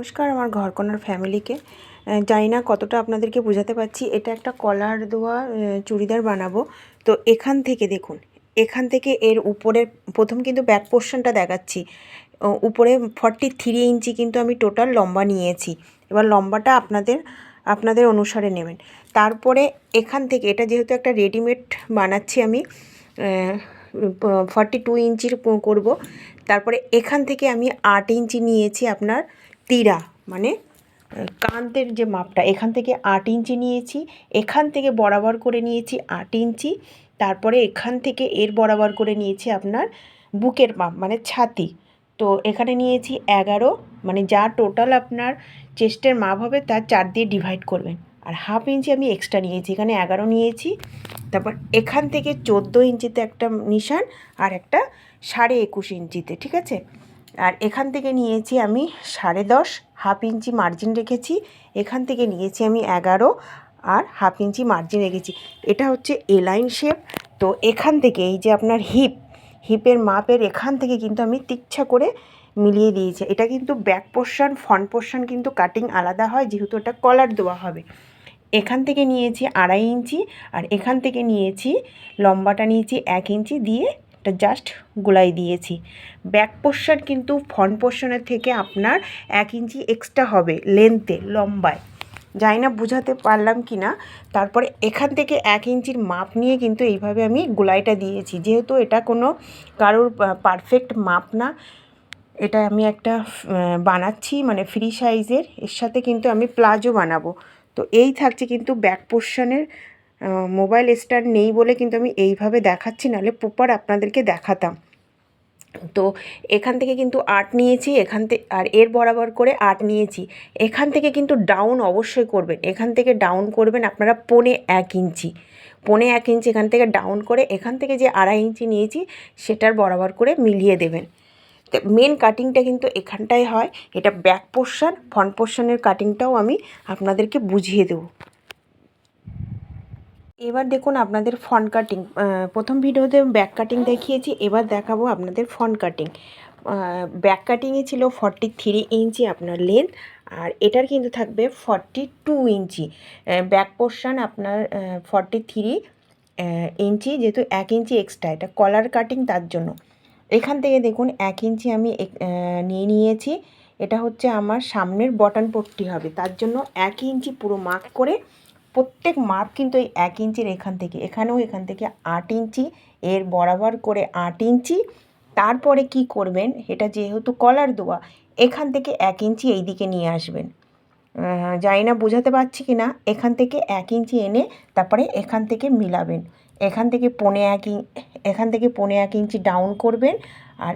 নমস্কার আমার ঘরকন্নার ফ্যামিলিকে। জানি না কতটা আপনাদেরকে বোঝাতে পারছি। এটা একটা কলার দেওয়া চুড়িদার বানাবো। তো এখান থেকে দেখুন, এখান থেকে এর উপরের প্রথম কিন্তু ব্যাক পোর্শনটা দেখাচ্ছি। উপরে 43 ইঞ্চি কিন্তু আমি টোটাল লম্বা নিয়েছি। এবার লম্বাটা আপনাদের অনুসারে নেবেন। তারপরে এখান থেকে, এটা যেহেতু একটা রেডিমেড বানাচ্ছি আমি, 42 ইঞ্চির করব। তারপরে এখান থেকে আমি 8 ইঞ্চি নিয়েছি আপনার তিরা, মানে কাঁধের যে মাপটা, এখান থেকে 8 ইঞ্চি নিয়েছি। এখান থেকে বরাবর করে নিয়েছি 8 ইঞ্চি। তারপরে এখান থেকে এর বরাবর করে নিয়েছি আপনার বুকের মাপ, মানে ছাতি। তো এখানে নিয়েছি 11, মানে যা টোটাল আপনার চেস্টের মাপ হবে তার 4 দিয়ে ডিভাইড করবেন। আর হাফ ইঞ্চি আমি এক্সট্রা নিয়েছি, এখানে 11 নিয়েছি। তারপর এখান থেকে 14 ইঞ্চিতে একটা নিশান, আর একটা 21.5 ইঞ্চিতে, ঠিক আছে। আর এখান থেকে নিয়েছি আমি 10.5, হাফ ইঞ্চি মার্জিন রেখেছি। এখান থেকে নিয়েছি আমি 11 আর হাফ ইঞ্চি মার্জিন রেখেছি। এটা হচ্ছে এলাইন শেপ। তো এখান থেকে এই যে আপনার হিপের মাপের এখান থেকে কিন্তু আমি তিক্ছা করে মিলিয়ে দিয়েছি। এটা কিন্তু ব্যাক পোর্শন, ফ্রন্ট পোর্শন কিন্তু কাটিং আলাদা হয়, যেহেতু এটা কলার দেওয়া হবে। এখান থেকে নিয়েছি 2.5 ইঞ্চি, আর এখান থেকে নিয়েছি লম্বাটা নিয়েছি 1 ইঞ্চি দিয়ে এটা জাস্ট গোলাই দিয়েছি। ব্যাক পোর্শন কিন্তু ফ্রন্ট পোর্শনের থেকে আপনার 1 ইঞ্চি এক্সট্রা হবে লেন্থে, লম্বায়। জানি না বোঝাতে পারলাম কি না। তারপরে এখান থেকে 1 ইঞ্চির মাপ নিয়ে কিন্তু এইভাবে আমি গোলাইটা দিয়েছি। যেহেতু এটা কোনো কারোর পারফেক্ট মাপ না, এটা আমি একটা বানাচ্ছি, মানে ফ্রি সাইজের। এর সাথে কিন্তু আমি প্লাজো বানাবো। তো এই থাকছে কিন্তু ব্যাক পোর্শনের। মোবাইল স্ট্যান্ড নেই বলে কিন্তু আমি এইভাবে দেখাচ্ছি, নাহলে প্রপার আপনাদেরকে দেখাতাম। তো এখান থেকে কিন্তু 8 নিয়েছি, এখান থেকে আর এর বরাবর করে 8 নিয়েছি। এখান থেকে কিন্তু ডাউন অবশ্যই করবেন, এখান থেকে ডাউন করবেন আপনারা 1.25 ইঞ্চি, 1.25 ইঞ্চি এখান থেকে ডাউন করে এখান থেকে যে 2.5 ইঞ্চি নিয়েছি সেটার বরাবর করে মিলিয়ে দেবেন। মেন কাটিংটা কিন্তু এখানটায় হয়। এটা ব্যাক পোর্শন, ফ্রন্ট পোর্শনের কাটিংটাও আমি আপনাদেরকে বুঝিয়ে দেবো। এবার দেখুন আপনাদের ফ্রন্ট কাটিং। প্রথম ভিডিওতে ব্যাক কাটিং দেখিয়েছি, এবার দেখাবো আপনাদের ফ্রন্ট কাটিং। ব্যাক কাটিংয়ে ছিল 43 ইঞ্চি আপনার লেন্থ, আর এটার কিন্তু থাকবে 42 ইঞ্চি। ব্যাক পোর্শন আপনার 43 ইঞ্চি, যেহেতু 1 ইঞ্চি এক্সট্রা, এটা কলার কাটিং, তার জন্য। এখান থেকে দেখুন 1 ইঞ্চি আমি নিয়েছি। এটা হচ্ছে আমার সামনের বটন পট্টি হবে, তার জন্য 1 ইঞ্চি পুরো মার্ক করে, প্রত্যেক মাপ কিন্তু এই 1 ইঞ্চির এখান থেকে, এখানেও এখান থেকে 8 ইঞ্চি, এর বরাবর করে 8 ইঞ্চি। তারপরে কি করবেন, এটা যেহেতু কলার দেওয়া, এখান থেকে 1 ইঞ্চি এই দিকে নিয়ে আসবেন। জানি না বোঝাতে পারছি কি না। এখান থেকে 1 ইঞ্চি এনে তারপরে এখান থেকে মিলাবেন। এখান থেকে 1.25 ইঞ্চি ডাউন করবেন। আর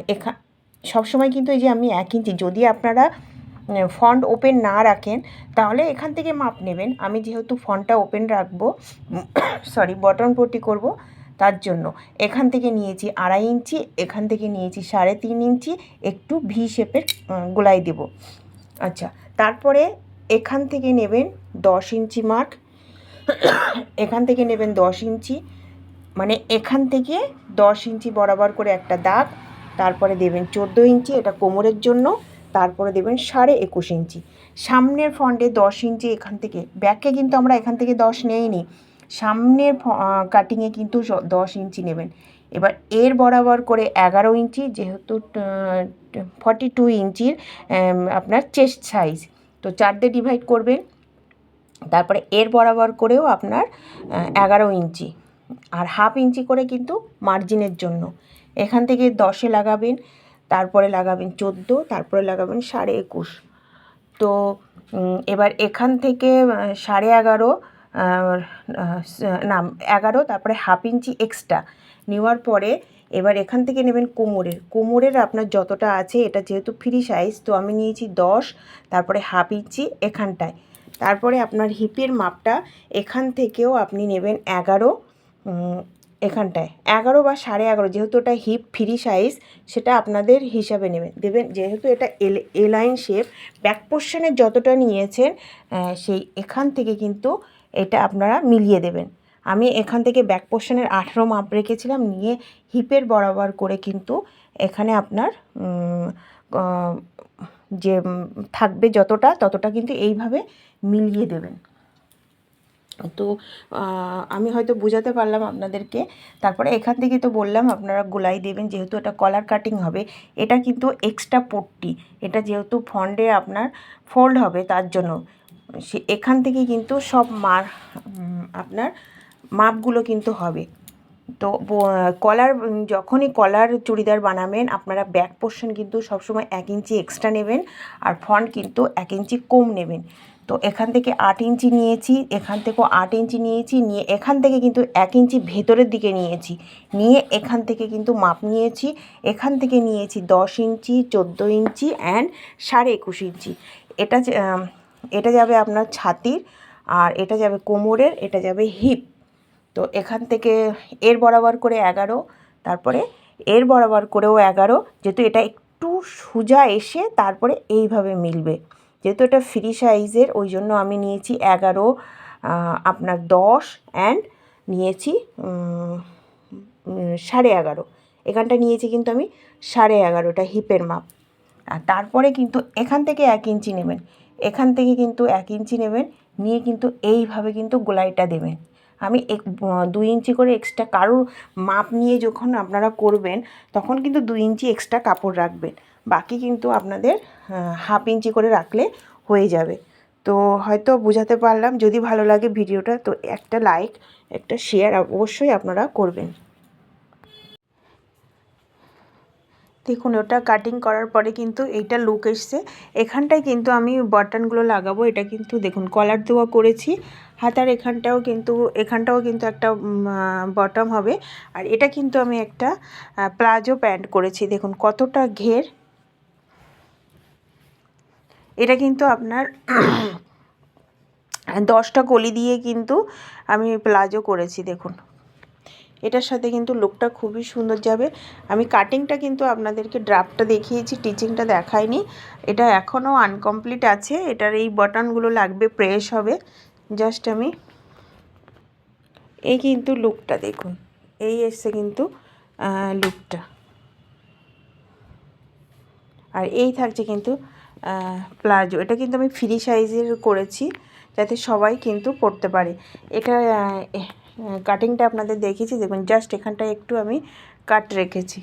সবসময় কিন্তু এই যে আমি 1 ইঞ্চি, যদি আপনারা ফন্ট ওপেন না রাখেন তাহলে এখান থেকে মাপ নেবেন। আমি যেহেতু ফন্টটা ওপেন রাখবো, বটন পট্টি করব, তার জন্য এখান থেকে নিয়েছি 2.5 ইঞ্চি, এখান থেকে নিয়েছি 3.5 ইঞ্চি, একটু ভি শেপের গোলাই দেব। আচ্ছা, তারপরে এখান থেকে নেবেন 10 ইঞ্চি মার্ক, এখান থেকে নেবেন 10 ইঞ্চি, মানে এখান থেকে 10 ইঞ্চি বরাবর করে একটা দাগ। তারপরে দেবেন 14 ইঞ্চি, এটা কোমরের জন্য। তারপরে দেবেন 21.5 ইঞ্চি। সামনের ফ্রন্টে 10 ইঞ্চি এখান থেকে, ব্যাকে কিন্তু আমরা এখান থেকে 10 নেইনি, সামনের কাটিংয়ে কিন্তু 10 ইঞ্চি নেবেন। এবার এর বরাবর করে 11 ইঞ্চি, যেহেতু 42 ইঞ্চির আপনার চেস্ট সাইজ, তো 4 দিয়ে ডিভাইড করবেন। তারপরে এর বরাবর করেও আপনার 11 ইঞ্চি, আর হাফ ইঞ্চি করে কিন্তু মার্জিনের জন্য। এখান থেকে 10-এ লাগাবেন, তারপরে লাগাবেন 14, তারপরে লাগাবেন 21.5। তো এবার এখান থেকে 11.5, না 11, তারপরে হাফ ইঞ্চি এক্সট্রা নেওয়ার পরে এবার এখান থেকে নেবেন কোমরের আপনার যতটা আছে, এটা যেহেতু ফ্রি সাইজ তো আমি নিয়েছি 10, তারপরে হাফ ইঞ্চি এখানটায়। তারপরে আপনার হিপের মাপটা এখান থেকেও আপনি নেবেন 11, এখানটায় 11 বা 11.5, যেহেতু এটা হিপ ফ্রি সাইজ সেটা আপনাদের হিসাবে দেবেন। যেহেতু এটা এলাইন শেপ, ব্যাক পোর্শনের যতটা নিয়েছেন সেই এখান থেকে কিন্তু এটা আপনারা মিলিয়ে দেবেন। আমি এখান থেকে ব্যাক পোর্শনের 18 মাপ রেখেছিলাম, নিয়ে হিপের বরাবর করে কিন্তু এখানে আপনার যে থাকবে ততটা কিন্তু এইভাবে মিলিয়ে দেবেন। তো আমি হয়তো বোঝাতে পারলাম আপনাদেরকে। তারপরে এখান থেকে তো বললাম আপনারা গোলাই দেবেন, যেহেতু এটা কলার কাটিং হবে। এটা কিন্তু এক্সট্রা পট্টি, এটা যেহেতু ফন্ডে আপনার ফোল্ড হবে তার জন্য এখান থেকে কিন্তু সব আপনার মাপগুলো কিন্তু হবে। তো কলার যখনই কলার চুড়িদার বানাবেন আপনারা ব্যাক পোর্শন কিন্তু সবসময় 1 ইঞ্চি এক্সট্রা নেবেন, আর ফ্রন্ট কিন্তু 1 ইঞ্চি কম নেবেন। তো এখান থেকে 8 ইঞ্চি নিয়েছি, এখান থেকেও 8 ইঞ্চি নিয়েছি, নিয়ে এখান থেকে কিন্তু 1 ইঞ্চি ভেতরের দিকে নিয়েছি, নিয়ে এখান থেকে কিন্তু মাপ নিয়েছি, এখান থেকে নিয়েছি 10 ইঞ্চি, 14 ইঞ্চি অ্যান্ড 21.5 ইঞ্চি। এটা যাবে আপনার ছাতির, আর এটা যাবে কোমরের, এটা যাবে হিপ। তো এখান থেকে এর বরাবর করে 11, তারপরে এর বরাবর করেও 11, যেহেতু এটা একটু সোজা এসে তারপরে এইভাবে মিলবে, যেহেতু এটা ফ্রি সাইজের ওই জন্য আমি নিয়েছি 11, আপনার 10 অ্যান্ড নিয়েছি 11.5। এখানটা নিয়েছি কিন্তু আমি 11.5 হিপের মাপ। আর তারপরে কিন্তু এখান থেকে 1 ইঞ্চি নেবেন, এখান থেকে কিন্তু 1 ইঞ্চি নেবেন, নিয়ে কিন্তু এইভাবে কিন্তু গোলাইটা দেবেন। আমি 2 ইঞ্চি করে এক্সট্রা, কারোর মাপ নিয়ে যখন আপনারা করবেন তখন কিন্তু 2 ইঞ্চি এক্সট্রা কাপড় রাখবেন, বাকি কিন্তু আপনাদের 1/2 ইঞ্চি করে রাখলে হয়ে যাবে। তো হয়তো বোঝাতে পারলাম। যদি ভালো লাগে ভিডিওটা তো একটা লাইক, একটা শেয়ার অবশ্যই আপনারা করবেন। দেখুন ওটা কাটিং করার পরে কিন্তু এইটা লুক এসছে। এখানটায় কিন্তু আমি বাটনগুলো লাগাবো। এটা কিন্তু দেখুন কলার দেওয়া করেছি, হাতার এখানটাও কিন্তু একটা বটম হবে। আর এটা কিন্তু আমি একটা প্লাজো প্যান্ট করেছি। দেখুন কতটা ঘের। এটা কিন্তু আপনার 10টা কলি দিয়ে কিন্তু আমি প্লাজো করেছি। দেখুন এটার সাথে কিন্তু লুকটা খুবই সুন্দর যাবে। আমি কাটিংটা কিন্তু আপনাদেরকে ড্রাফটটা দেখিয়েছি, টিচিংটা দেখাইনি। এটা এখনও আনকমপ্লিট আছে। এটার এই বাটনগুলো লাগবে, প্রেস হবে। জাস্ট আমি এই কিন্তু লুকটা দেখুন, এই এসছে কিন্তু লুকটা। আর এই থাকছে কিন্তু প্লাজো। এটা কিন্তু আমি ফ্রি সাইজের করেছি যাতে সবাই কিন্তু পরতে পারে। এটা কাটিংটা আপনাদের দেখিয়েছি, দেখুন জাস্ট এখানটায় একটু আমি কাট রেখেছি।